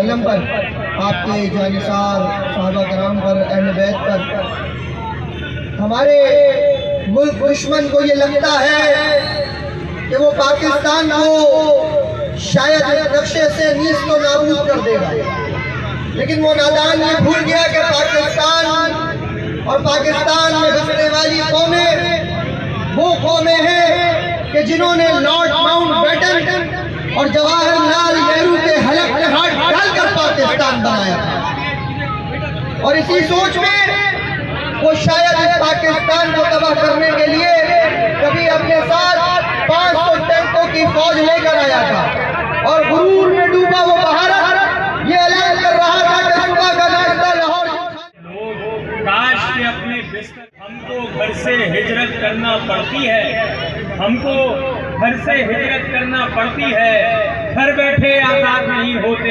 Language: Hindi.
वसल्लम पर, आपके जानिसार सहाबा कराम पर, अहले बैत पर। हमारे मुल्क दुश्मन को ये लगता है कि वो पाकिस्तान को शायद नक्शे से नीस्त तो नाबूद कर देगा, लेकिन वो नादान ये भूल गया कि पाकिस्तान और पाकिस्तान में बसने वाली कौमें वो कौमें हैं कि जिन्होंने लॉर्ड माउंटबेटन और जवाहरलाल नेहरू के हलक में हाथ डालकर पाकिस्तान बनाया था। और इसी सोच में वो शायद इस पाकिस्तान को तबाह करने के लिए कभी अपने साथ 500 टैंकों की फौज लेकर आया था, और गुरूर में डूबा वो भारत ये ऐलान कर रहा था कि सुबह का नाश्ता लाहौर। काश के अपने बिस्तर, हमको घर से हिजरत करना पड़ती है, हमको घर से हिजरत करना पड़ती है, घर बैठे आजाद नहीं होते